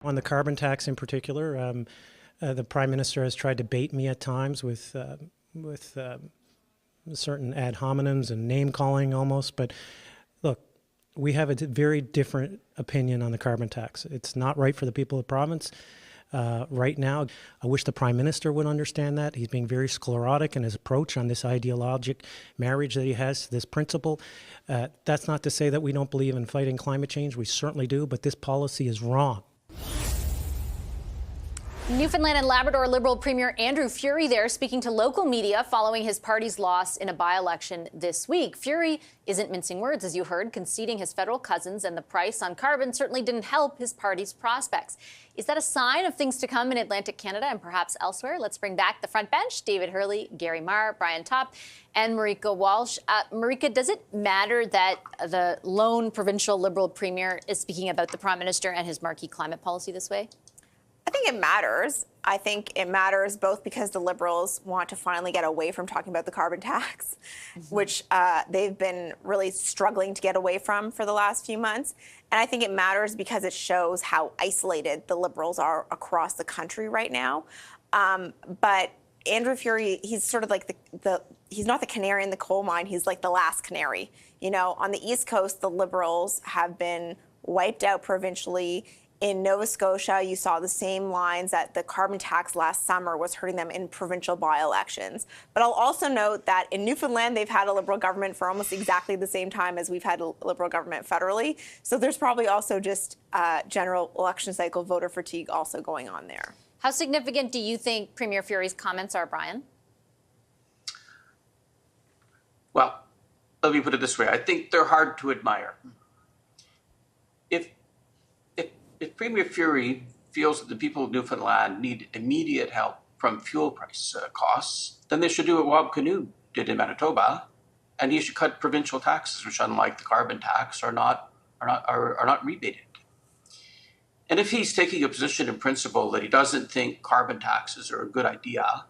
On the carbon tax in particular, the Prime Minister has tried to bait me at times with certain ad hominems and name calling almost. But look, we have a very different opinion on the carbon tax. It's not right for the people of the province. Right now, I wish the Prime Minister would understand that. He's being very sclerotic in his approach on this ideologic marriage that he has to this principle. That's not to say that we don't believe in fighting climate change. We certainly do, but this policy is wrong. Newfoundland and Labrador Liberal Premier Andrew Furey there speaking to local media following his party's loss in a by-election this week. Furey isn't mincing words, as you heard, conceding his federal cousins, and the price on carbon certainly didn't help his party's prospects. Is that a sign of things to come in Atlantic Canada and perhaps elsewhere? Let's bring back the front bench: David Hurley, Gary Marr, Brian Topp, and Marika Walsh. Marika, does it matter that the lone provincial Liberal Premier is speaking about the Prime Minister and his marquee climate policy this way? I think it matters. I think it matters both because the Liberals want to finally get away from talking about the carbon tax, which they've been really struggling to get away from for the last few months. And I think it matters because it shows how isolated the Liberals are across the country right now. But Andrew Furey, he's sort of like he's not the canary in the coal mine. He's like the last canary. You know, on the East Coast, the Liberals have been wiped out provincially. In Nova Scotia, you saw the same lines that the carbon tax last summer was hurting them in provincial by-elections. But I'll also note that in Newfoundland, they've had a Liberal government for almost exactly the same time as we've had a Liberal government federally. So there's probably also just general election cycle voter fatigue also going on there. How significant do you think Premier Furey's comments are, Brian? Well, let me put it this way. I think they're hard to admire. If Premier Furey feels that the people of Newfoundland need immediate help from fuel price costs, then they should do what Wab Kinew did in Manitoba, and he should cut provincial taxes, which, unlike the carbon tax, are not rebated. And if he's taking a position in principle that he doesn't think carbon taxes are a good idea,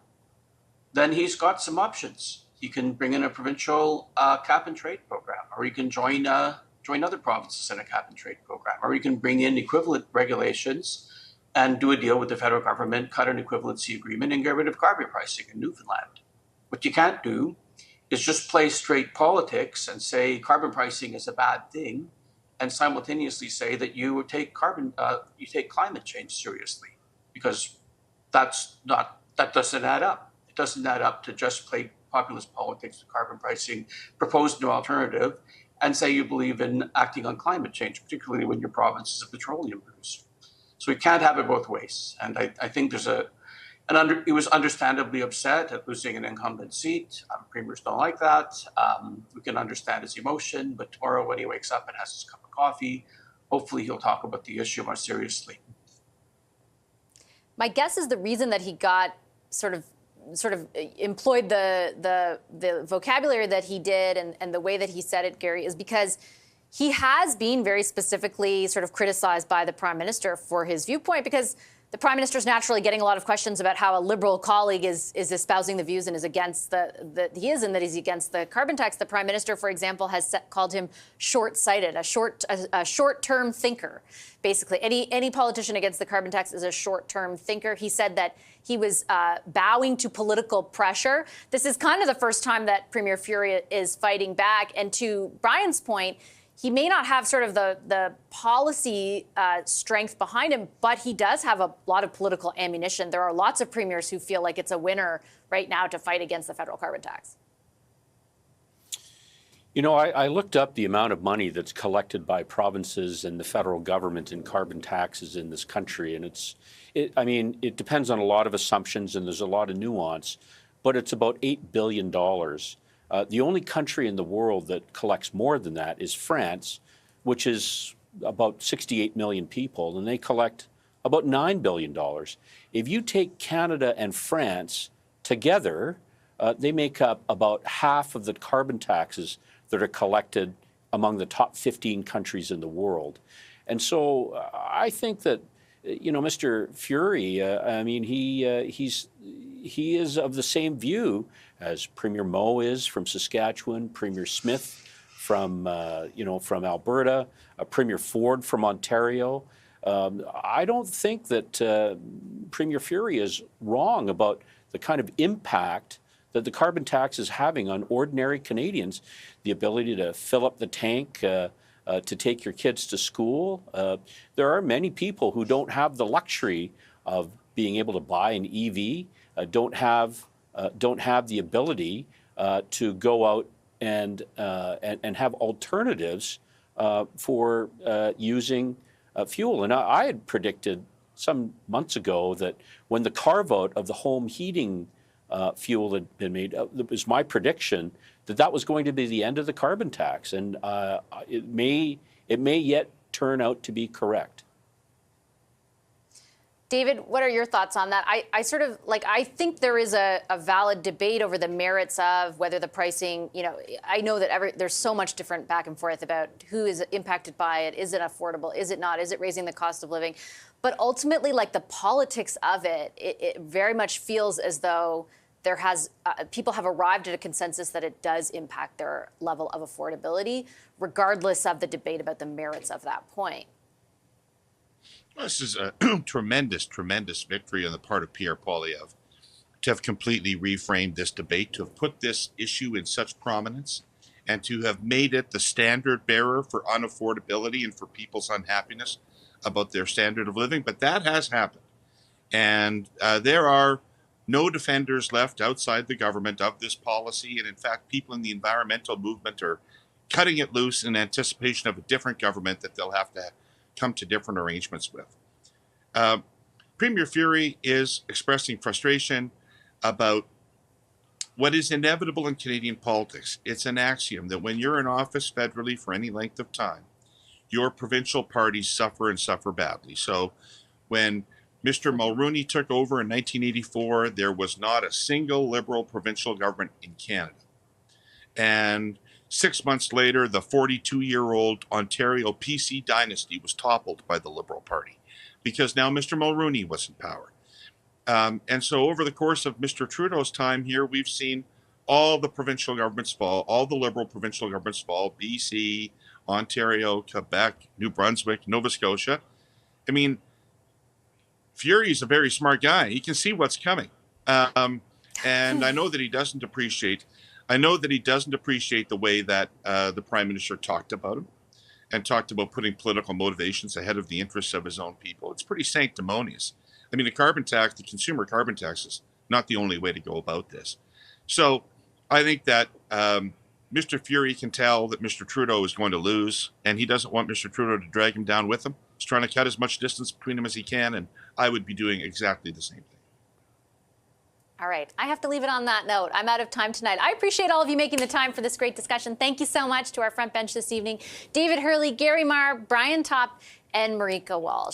then he's got some options. He can bring in a provincial cap and trade program, or he can join other provinces in a cap and trade program, or you can bring in equivalent regulations and do a deal with the federal government, cut an equivalency agreement, and get rid of carbon pricing in Newfoundland. What you can't do is just play straight politics and say carbon pricing is a bad thing, and simultaneously say that you take climate change seriously, because that doesn't add up. It doesn't add up to just play populist politics with carbon pricing, propose no alternative, and say you believe in acting on climate change, particularly when your province is a petroleum producer. So we can't have it both ways. And I think he was understandably upset at losing an incumbent seat. Premiers don't like that. We can understand his emotion, but tomorrow when he wakes up and has his cup of coffee, hopefully he'll talk about the issue more seriously. My guess is the reason that he got sort of employed the vocabulary that he did and the way that he said it, Gary, is because he has been very specifically sort of criticized by the Prime Minister for his viewpoint, because the Prime Minister is naturally getting a lot of questions about how a Liberal colleague is espousing the views and is against that he's against the carbon tax. The Prime Minister, for example, has called him short-sighted, a short-term thinker. Basically, any politician against the carbon tax is a short-term thinker. He said that he was bowing to political pressure. This is kind of the first time that Premier Furey is fighting back. And to Brian's point, he may not have sort of the policy strength behind him, but he does have a lot of political ammunition. There are lots of premiers who feel like it's a winner right now to fight against the federal carbon tax. You know, I looked up the amount of money that's collected by provinces and the federal government in carbon taxes in this country, and it depends on a lot of assumptions and there's a lot of nuance, but it's about $8 billion. The only country in the world that collects more than that is France, which is about 68 million people, and they collect about $9 billion. If you take Canada and France together, they make up about half of the carbon taxes that are collected among the top 15 countries in the world. And so I think that, you know, Mr. Furey, he is of the same view as Premier Moe is from Saskatchewan, Premier Smith from Alberta, Premier Ford from Ontario. I don't think that Premier Furey is wrong about the kind of impact that the carbon tax is having on ordinary Canadians, the ability to fill up the tank, to take your kids to school. There are many people who don't have the luxury of being able to buy an EV, don't have the ability to go out and have alternatives for using fuel. And I had predicted some months ago that when the carve-out of the home heating fuel had been made, it was my prediction that was going to be the end of the carbon tax, and it may yet turn out to be correct. David, what are your thoughts on that? I think there is a valid debate over the merits of whether the pricing, I know that there's so much different back and forth about who is impacted by it. Is it affordable? Is it not? Is it raising the cost of living? But ultimately, the politics of it very much feels as though people have arrived at a consensus that it does impact their level of affordability, regardless of the debate about the merits of that point. This is a tremendous victory on the part of Pierre Poilievre to have completely reframed this debate, to have put this issue in such prominence, and to have made it the standard bearer for unaffordability and for people's unhappiness about their standard of living. But that has happened. And there are no defenders left outside the government of this policy. And in fact, people in the environmental movement are cutting it loose in anticipation of a different government that they'll have to come to different arrangements with. Premier Furey is expressing frustration about what is inevitable in Canadian politics. It's an axiom that when you're in office federally for any length of time, your provincial parties suffer and suffer badly. So when Mr. Mulroney took over in 1984, there was not a single Liberal provincial government in Canada. And 6 months later, the 42-year-old Ontario PC dynasty was toppled by the Liberal Party because now Mr. Mulroney was in power. And so over the course of Mr. Trudeau's time here, we've seen all the provincial governments fall, all the Liberal provincial governments fall, BC, Ontario, Quebec, New Brunswick, Nova Scotia. I mean, Furey's a very smart guy. He can see what's coming. And I know that he doesn't appreciate the way that the Prime Minister talked about him and talked about putting political motivations ahead of the interests of his own people. It's pretty sanctimonious. I mean, the carbon tax, the consumer carbon tax, is not the only way to go about this. So I think that Mr. Furey can tell that Mr. Trudeau is going to lose, and he doesn't want Mr. Trudeau to drag him down with him. He's trying to cut as much distance between them as he can, and I would be doing exactly the same thing. All right. I have to leave it on that note. I'm out of time tonight. I appreciate all of you making the time for this great discussion. Thank you so much to our front bench this evening. David Hurley, Gary Marr, Brian Topp, and Marika Walsh.